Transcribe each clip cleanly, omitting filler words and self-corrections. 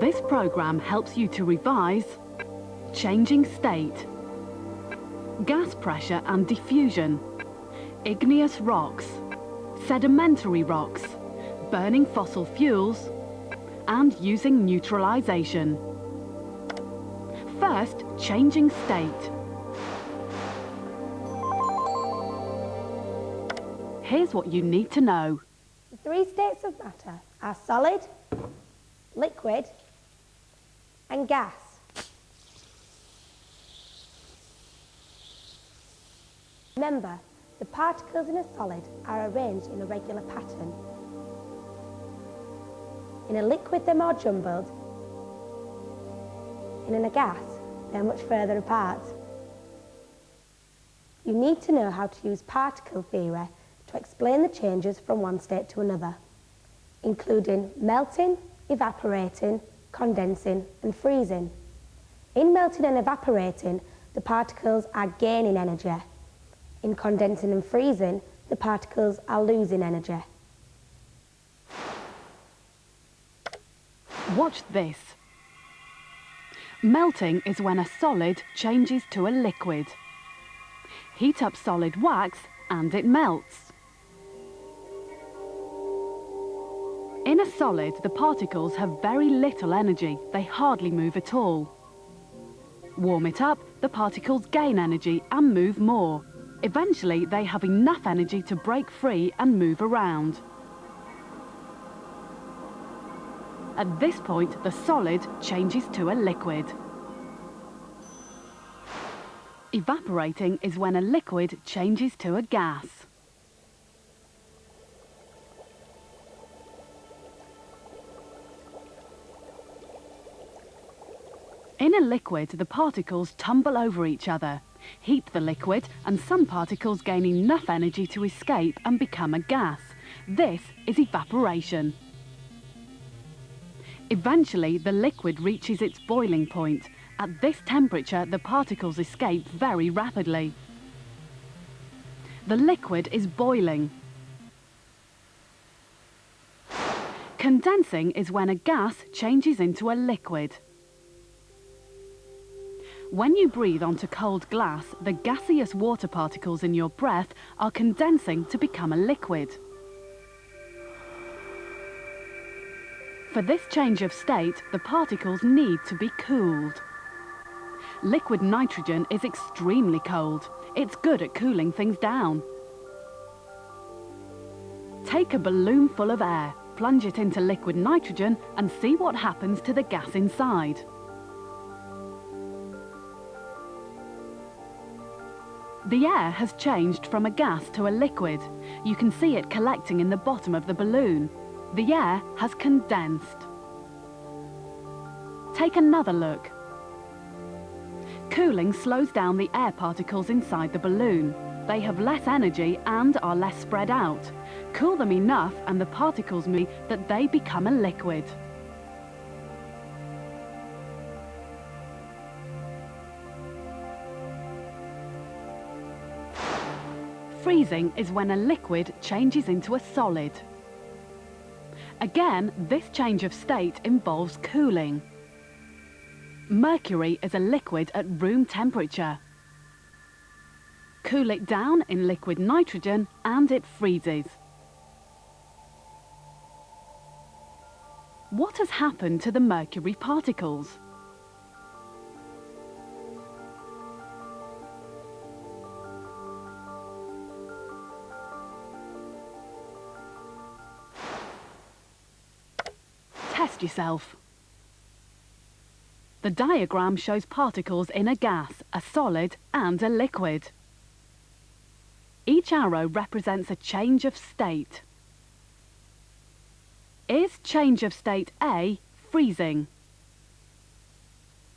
This program helps you to revise changing state, gas pressure and diffusion, igneous rocks, sedimentary rocks, burning fossil fuels, and using neutralization. First, changing state. Here's what you need to know. The three states of matter are solid, liquid, and gas. Remember, the particles in a solid are arranged in a regular pattern. In a liquid, they're more jumbled, and in a gas, they're much further apart. You need to know how to use particle theory to explain the changes from one state to another, including melting, evaporating, condensing, and freezing. In melting and evaporating, the particles are gaining energy. In condensing and freezing, the particles are losing energy. Watch this. Melting is when a solid changes to a liquid. Heat up solid wax and it melts. In a solid, the particles have very little energy. They hardly move at all. Warm it up, the particles gain energy and move more. Eventually, they have enough energy to break free and move around. At this point, the solid changes to a liquid. Evaporating is when a liquid changes to a gas. In a liquid, the particles tumble over each other. Heat the liquid, and some particles gain enough energy to escape and become a gas. This is evaporation. Eventually, the liquid reaches its boiling point. At this temperature, the particles escape very rapidly. The liquid is boiling. Condensing is when a gas changes into a liquid. When you breathe onto cold glass, the gaseous water particles in your breath are condensing to become a liquid. For this change of state, the particles need to be cooled. Liquid nitrogen is extremely cold. It's good at cooling things down. Take a balloon full of air, plunge it into liquid nitrogen, and see what happens to the gas inside. The air has changed from a gas to a liquid. You can see it collecting in the bottom of the balloon. The air has condensed. Take another look. Cooling slows down the air particles inside the balloon. They have less energy and are less spread out. Cool them enough and the particles move that they become a liquid. Freezing is when a liquid changes into a solid. Again, this change of state involves cooling. Mercury is a liquid at room temperature. Cool it down in liquid nitrogen and it freezes. What has happened to the mercury particles? Test yourself. The diagram shows particles in a gas, a solid and a liquid. Each arrow represents a change of state. Is change of state A freezing,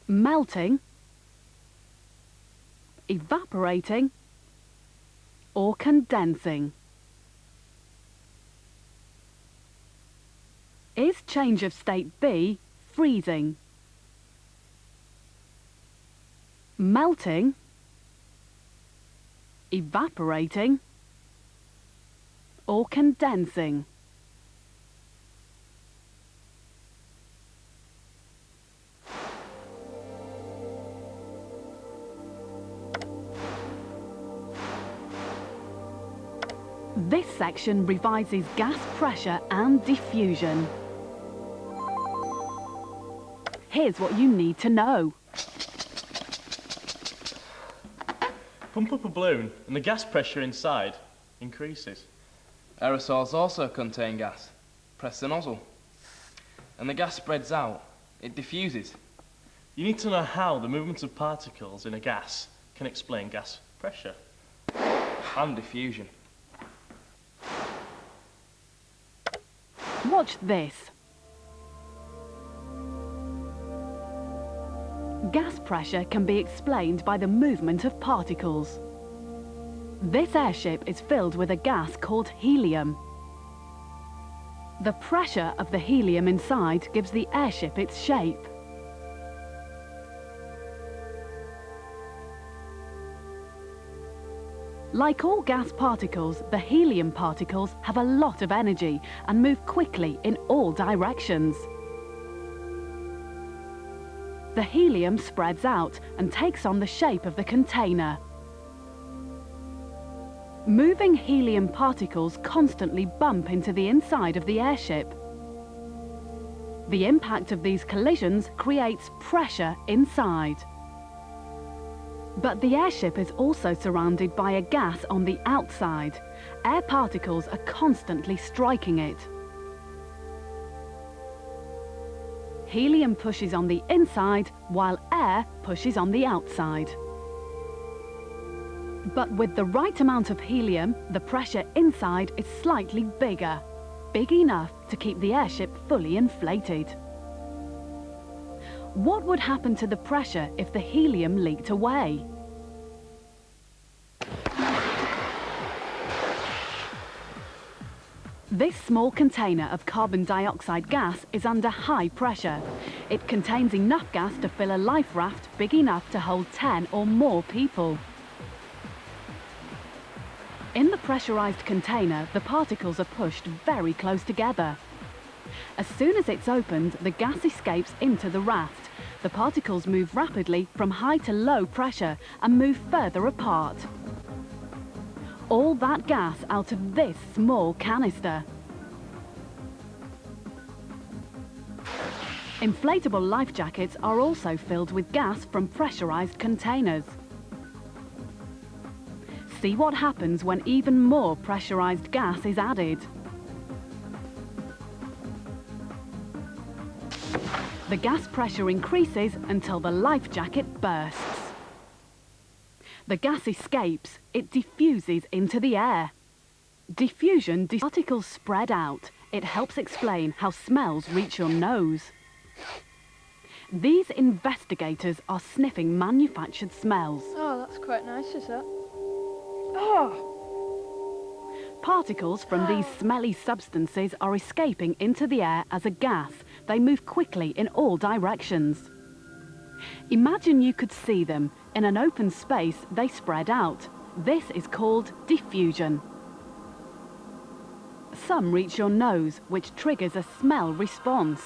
melting, evaporating, or condensing? Is change of state B freezing, melting, evaporating, or condensing? This section revises gas pressure and diffusion. Here's what you need to know. Pump up a balloon and the gas pressure inside increases. Aerosols also contain gas. Press the nozzle. And the gas spreads out. It diffuses. You need to know how the movement of particles in a gas can explain gas pressure. And diffusion. Watch this. Gas pressure can be explained by the movement of particles. This airship is filled with a gas called helium. The pressure of the helium inside gives the airship its shape. Like all gas particles, the helium particles have a lot of energy and move quickly in all directions. The helium spreads out and takes on the shape of the container. Moving helium particles constantly bump into the inside of the airship. The impact of these collisions creates pressure inside. But the airship is also surrounded by a gas on the outside. Air particles are constantly striking it. Helium pushes on the inside, while air pushes on the outside. But with the right amount of helium, the pressure inside is slightly bigger, big enough to keep the airship fully inflated. What would happen to the pressure if the helium leaked away? This small container of carbon dioxide gas is under high pressure. It contains enough gas to fill a life raft big enough to hold 10 or more people. In the pressurized container, the particles are pushed very close together. As soon as it's opened, the gas escapes into the raft. The particles move rapidly from high to low pressure and move further apart. All that gas out of this small canister. Inflatable life jackets are also filled with gas from pressurized containers. See what happens when even more pressurized gas is added. The gas pressure increases until the life jacket bursts. The gas escapes, it diffuses into the air. Diffusion, particles spread out. It helps explain how smells reach your nose. These investigators are sniffing manufactured smells. Oh, that's quite nice, is that? Oh! Particles from these smelly substances are escaping into the air as a gas. They move quickly in all directions. Imagine you could see them. In an open space, they spread out. This is called diffusion. Some reach your nose, which triggers a smell response.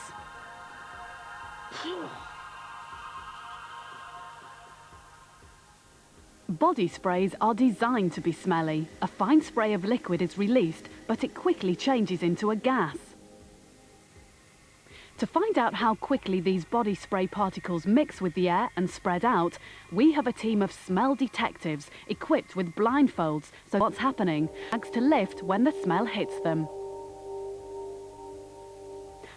Body sprays are designed to be smelly. A fine spray of liquid is released, but it quickly changes into a gas. To find out how quickly these body spray particles mix with the air and spread out, we have a team of smell detectives equipped with blindfolds, so what's happening, bags to lift when the smell hits them.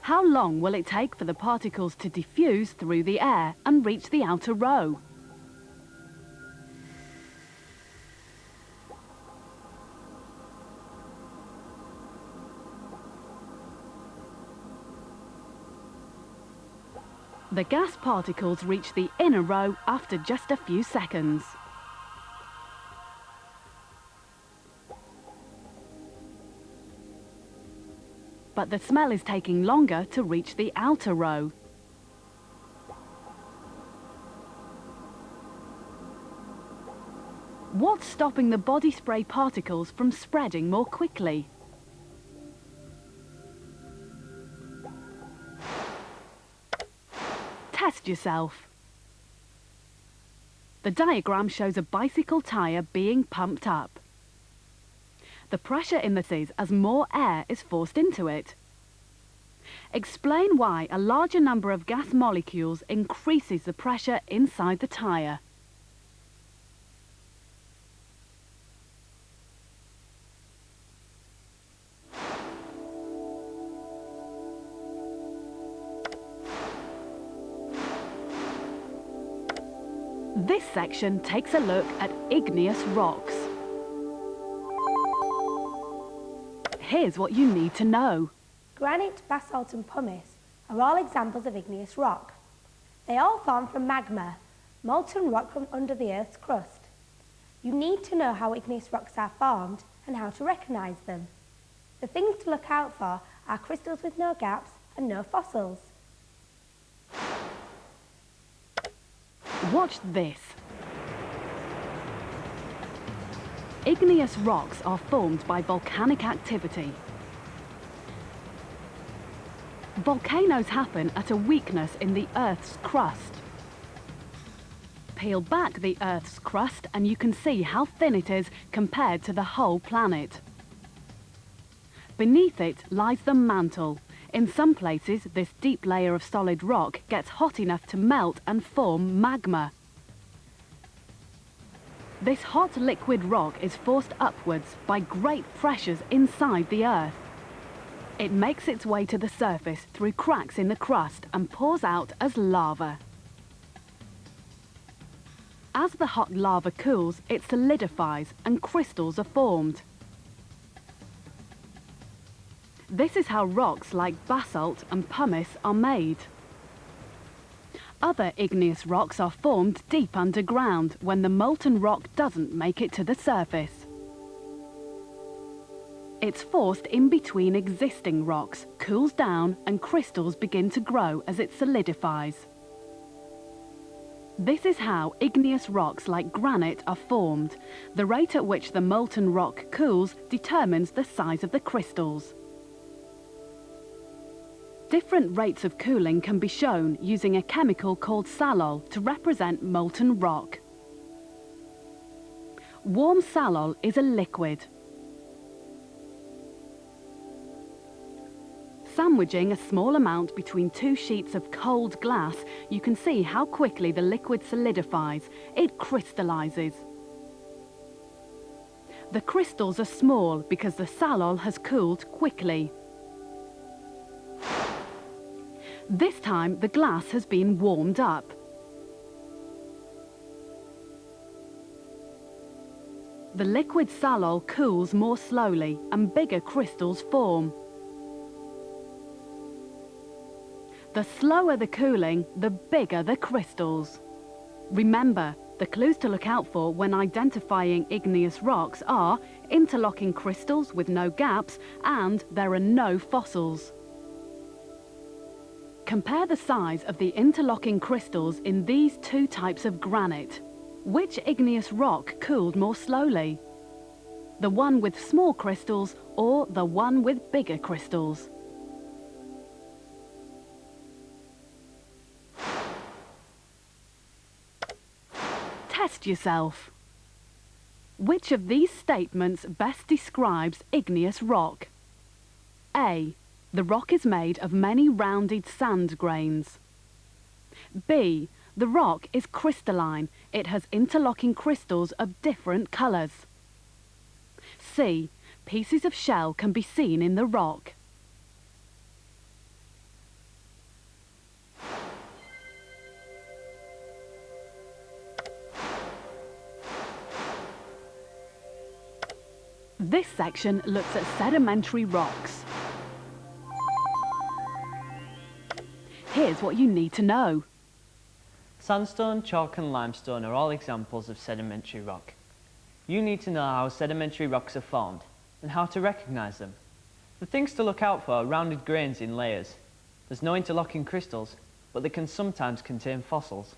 How long will it take for the particles to diffuse through the air and reach the outer row? The gas particles reach the inner row after just a few seconds. But the smell is taking longer to reach the outer row. What's stopping the body spray particles from spreading more quickly? Test yourself. The diagram shows a bicycle tyre being pumped up. The pressure in the seas as more air is forced into it. Explain why a larger number of gas molecules increases the pressure inside the tyre. This section takes a look at igneous rocks. Here's what you need to know. Granite, basalt and pumice are all examples of igneous rock. They all form from magma, molten rock from under the Earth's crust. You need to know how igneous rocks are formed and how to recognise them. The things to look out for are crystals with no gaps and no fossils. Watch this. Igneous rocks are formed by volcanic activity. Volcanoes happen at a weakness in the Earth's crust. Peel back the Earth's crust and you can see how thin it is compared to the whole planet. Beneath it lies the mantle. In some places, this deep layer of solid rock gets hot enough to melt and form magma. This hot liquid rock is forced upwards by great pressures inside the Earth. It makes its way to the surface through cracks in the crust and pours out as lava. As the hot lava cools, it solidifies and crystals are formed. This is how rocks like basalt and pumice are made. Other igneous rocks are formed deep underground when the molten rock doesn't make it to the surface. It's forced in between existing rocks, cools down, and crystals begin to grow as it solidifies. This is how igneous rocks like granite are formed. The rate at which the molten rock cools determines the size of the crystals. Different rates of cooling can be shown using a chemical called salol to represent molten rock. Warm salol is a liquid. Sandwiching a small amount between two sheets of cold glass, you can see how quickly the liquid solidifies. It crystallizes. The crystals are small because the salol has cooled quickly. This time, the glass has been warmed up. The liquid salol cools more slowly and bigger crystals form. The slower the cooling, the bigger the crystals. Remember, the clues to look out for when identifying igneous rocks are interlocking crystals with no gaps and there are no fossils. Compare the size of the interlocking crystals in these two types of granite. Which igneous rock cooled more slowly? The one with small crystals or the one with bigger crystals? Test yourself. Which of these statements best describes igneous rock? A. The rock is made of many rounded sand grains. B. The rock is crystalline. It has interlocking crystals of different colours. C. Pieces of shell can be seen in the rock. This section looks at sedimentary rocks. Here's what you need to know. Sandstone, chalk and limestone are all examples of sedimentary rock. You need to know how sedimentary rocks are formed and how to recognise them. The things to look out for are rounded grains in layers. There's no interlocking crystals, but they can sometimes contain fossils.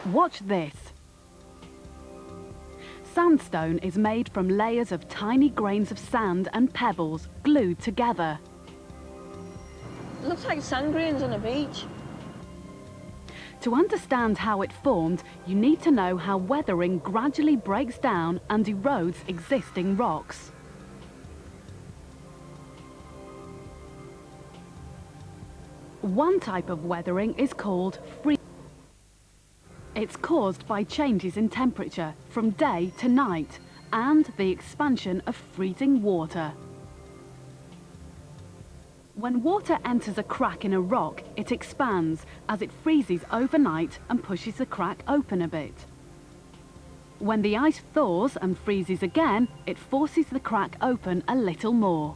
Watch this. Sandstone is made from layers of tiny grains of sand and pebbles glued together. It looks like sand grains on a beach. To understand how it formed, you need to know how weathering gradually breaks down and erodes existing rocks. One type of weathering is called freezing. It's caused by changes in temperature from day to night and the expansion of freezing water. When water enters a crack in a rock, it expands as it freezes overnight and pushes the crack open a bit. When the ice thaws and freezes again, it forces the crack open a little more.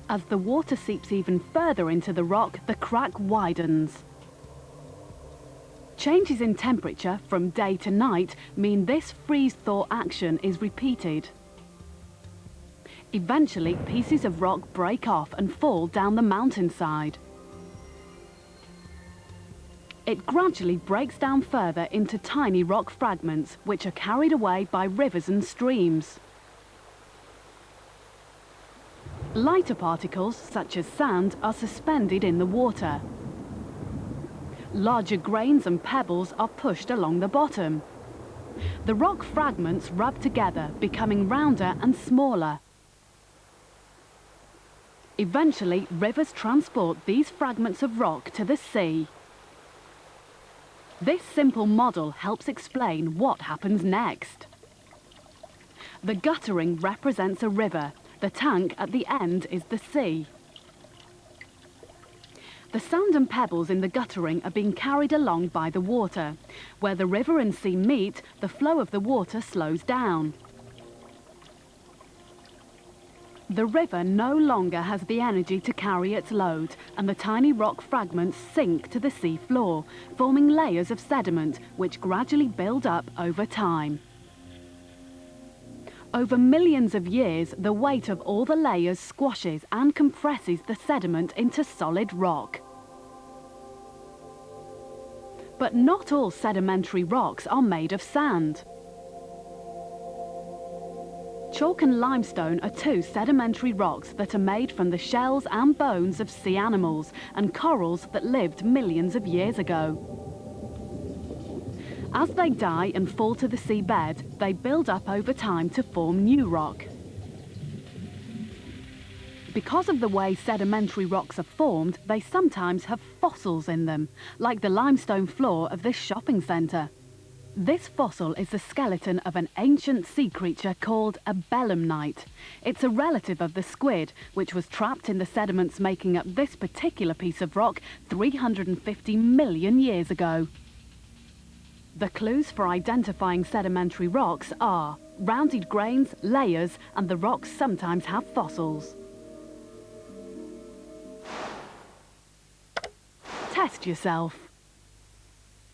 As the water seeps even further into the rock, the crack widens. Changes in temperature from day to night mean this freeze-thaw action is repeated. Eventually, pieces of rock break off and fall down the mountainside. It gradually breaks down further into tiny rock fragments, which are carried away by rivers and streams. Lighter particles, such as sand, are suspended in the water. Larger grains and pebbles are pushed along the bottom. The rock fragments rub together, becoming rounder and smaller. Eventually, rivers transport these fragments of rock to the sea. This simple model helps explain what happens next. The guttering represents a river. The tank at the end is the sea. The sand and pebbles in the guttering are being carried along by the water. Where the river and sea meet, the flow of the water slows down. The river no longer has the energy to carry its load, and the tiny rock fragments sink to the sea floor, forming layers of sediment which gradually build up over time. Over millions of years, the weight of all the layers squashes and compresses the sediment into solid rock. But not all sedimentary rocks are made of sand. Chalk and limestone are two sedimentary rocks that are made from the shells and bones of sea animals and corals that lived millions of years ago. As they die and fall to the seabed, they build up over time to form new rock. Because of the way sedimentary rocks are formed, they sometimes have fossils in them, like the limestone floor of this shopping centre. This fossil is the skeleton of an ancient sea creature called a belemnite. It's a relative of the squid, which was trapped in the sediments making up this particular piece of rock 350 million years ago. The clues for identifying sedimentary rocks are rounded grains, layers, and the rocks sometimes have fossils. Test yourself.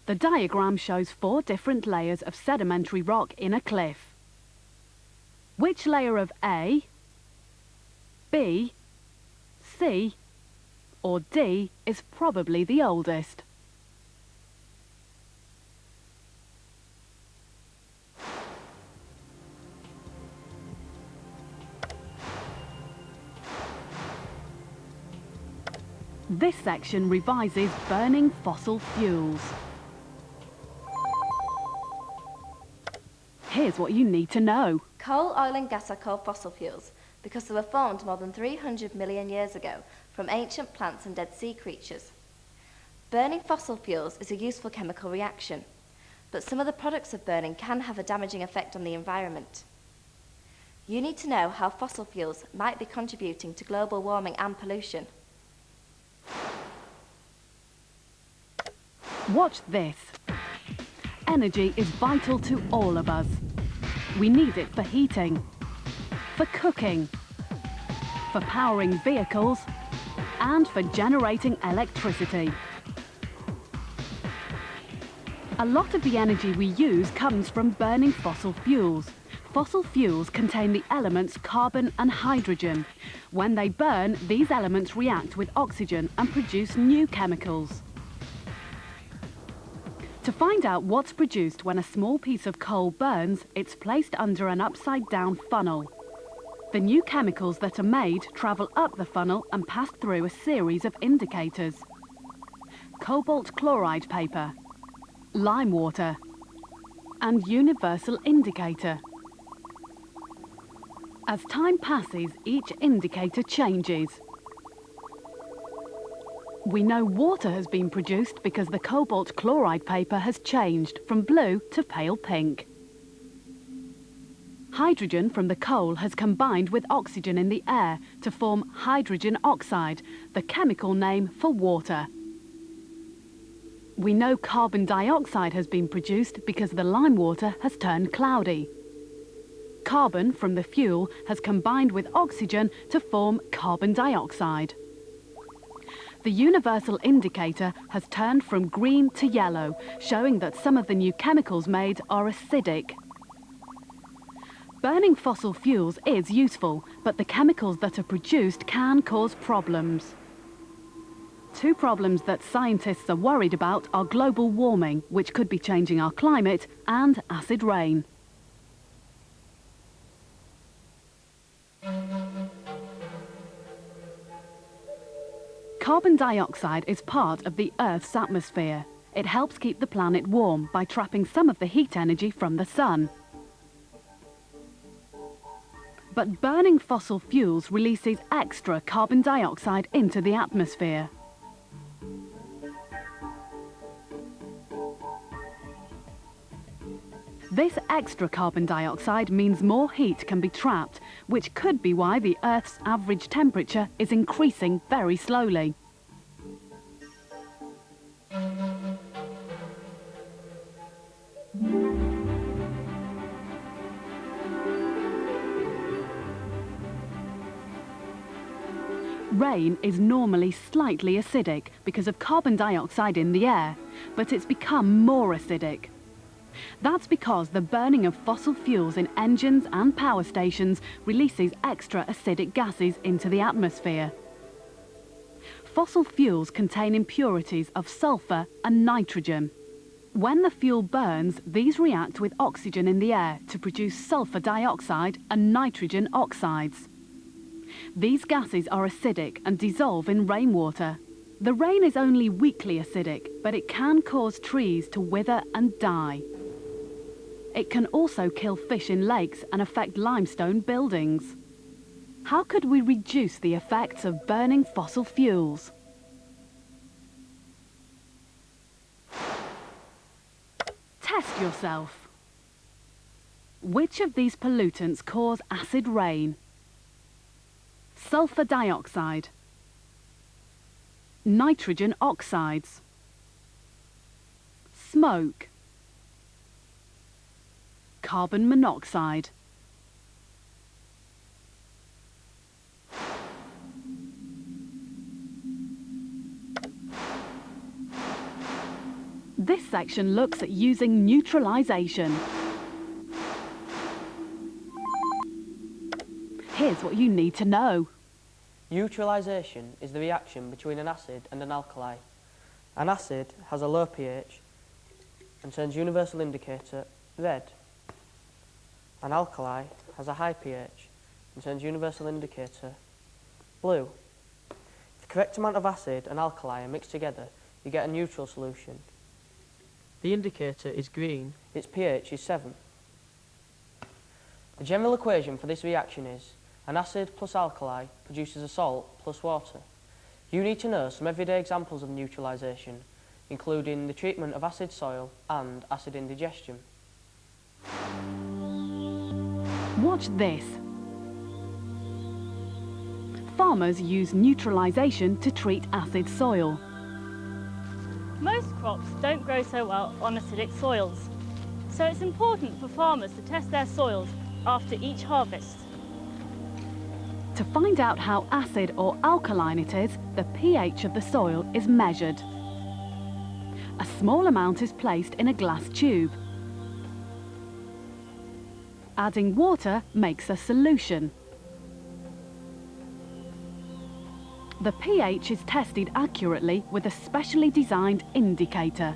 The diagram shows 4 different layers of sedimentary rock in a cliff. Which layer of A, B, C, or D is probably the oldest? This section revises burning fossil fuels. Here's what you need to know. Coal, oil and gas are called fossil fuels because they were formed more than 300 million years ago from ancient plants and dead sea creatures. Burning fossil fuels is a useful chemical reaction, but some of the products of burning can have a damaging effect on the environment. You need to know how fossil fuels might be contributing to global warming and pollution. Watch this. Energy is vital to all of us. We need it for heating, for cooking, for powering vehicles, and for generating electricity. A lot of the energy we use comes from burning fossil fuels. Fossil fuels contain the elements carbon and hydrogen. When they burn, these elements react with oxygen and produce new chemicals. To find out what's produced when a small piece of coal burns, it's placed under an upside-down funnel. The new chemicals that are made travel up the funnel and pass through a series of indicators. Cobalt chloride paper, lime water, and universal indicator. As time passes, each indicator changes. We know water has been produced because the cobalt chloride paper has changed from blue to pale pink. Hydrogen from the coal has combined with oxygen in the air to form hydrogen oxide, the chemical name for water. We know carbon dioxide has been produced because the lime water has turned cloudy. Carbon from the fuel has combined with oxygen to form carbon dioxide. The universal indicator has turned from green to yellow, showing that some of the new chemicals made are acidic. Burning fossil fuels is useful, but the chemicals that are produced can cause problems. Two problems that scientists are worried about are global warming, which could be changing our climate, and acid rain. Carbon dioxide is part of the Earth's atmosphere. It helps keep the planet warm by trapping some of the heat energy from the sun. But burning fossil fuels releases extra carbon dioxide into the atmosphere. This extra carbon dioxide means more heat can be trapped, which could be why the Earth's average temperature is increasing very slowly. Rain is normally slightly acidic because of carbon dioxide in the air, but it's become more acidic. That's because the burning of fossil fuels in engines and power stations releases extra acidic gases into the atmosphere. Fossil fuels contain impurities of sulfur and nitrogen. When the fuel burns, these react with oxygen in the air to produce sulfur dioxide and nitrogen oxides. These gases are acidic and dissolve in rainwater. The rain is only weakly acidic, but it can cause trees to wither and die. It can also kill fish in lakes and affect limestone buildings. How could we reduce the effects of burning fossil fuels? Test yourself. Which of these pollutants cause acid rain? Sulfur dioxide, nitrogen oxides, smoke, carbon monoxide. This section looks at using neutralization. Here's what you need to know. Neutralization is the reaction between an acid and an alkali. An acid has a low pH and turns universal indicator red. An alkali has a high pH and turns universal indicator blue. If the correct amount of acid and alkali are mixed together, you get a neutral solution. The indicator is green. Its pH is 7. The general equation for this reaction is an acid plus alkali produces a salt plus water. You need to know some everyday examples of neutralization, including the treatment of acid soil and acid indigestion. Watch this. Farmers use neutralization to treat acid soil. Most crops don't grow so well on acidic soils, so it's important for farmers to test their soils after each harvest. To find out how acid or alkaline it is, the pH of the soil is measured. A small amount is placed in a glass tube. Adding water makes a solution. The pH is tested accurately with a specially designed indicator.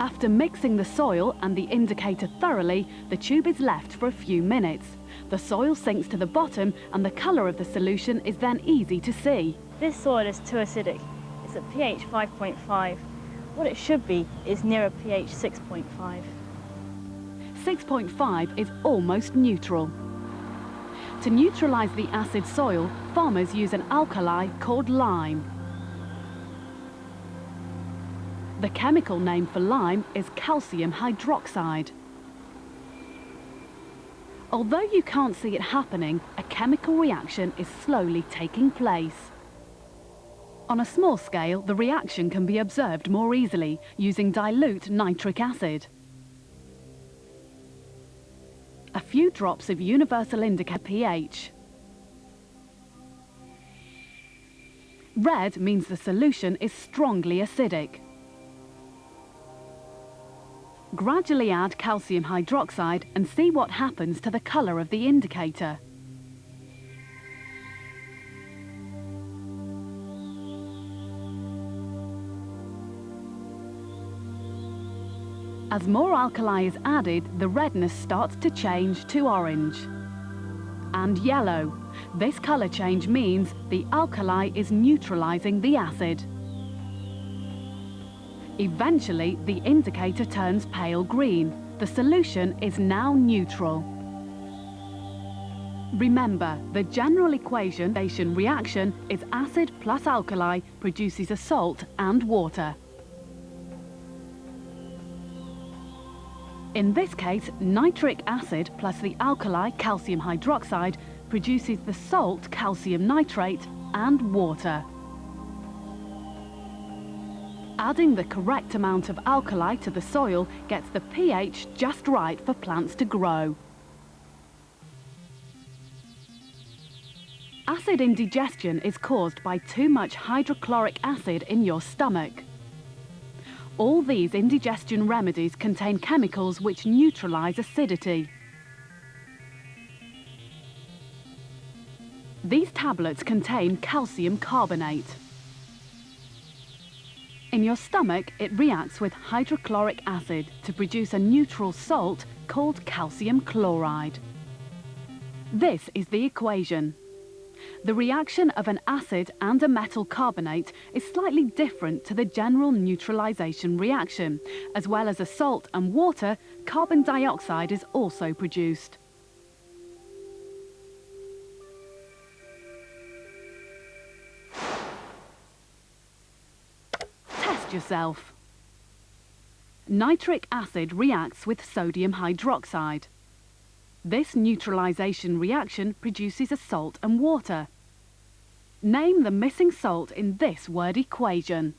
After mixing the soil and the indicator thoroughly, the tube is left for a few minutes. The soil sinks to the bottom and the colour of the solution is then easy to see. This soil is too acidic. is at pH 5.5. What it should be is nearer pH 6.5. 6.5 is almost neutral. To neutralise the acid soil, farmers use an alkali called lime. The chemical name for lime is calcium hydroxide. Although you can't see it happening, a chemical reaction is slowly taking place. On a small scale, the reaction can be observed more easily using dilute nitric acid. A few drops of universal indicator pH. Red means the solution is strongly acidic. Gradually add calcium hydroxide and see what happens to the colour of the indicator. As more alkali is added, the redness starts to change to orange and yellow. This colour change means the alkali is neutralising the acid. Eventually, the indicator turns pale green. The solution is now neutral. Remember, the general equation reaction is acid plus alkali produces a salt and water. In this case, nitric acid plus the alkali calcium hydroxide produces the salt calcium nitrate and water. Adding the correct amount of alkali to the soil gets the pH just right for plants to grow. Acid indigestion is caused by too much hydrochloric acid in your stomach. All these indigestion remedies contain chemicals which neutralise acidity. These tablets contain calcium carbonate. In your stomach, it reacts with hydrochloric acid to produce a neutral salt called calcium chloride. This is the equation. The reaction of an acid and a metal carbonate is slightly different to the general neutralization reaction. As well as a salt and water, carbon dioxide is also produced. Test yourself. Nitric acid reacts with sodium hydroxide. This neutralization reaction produces a salt and water. Name the missing salt in this word equation.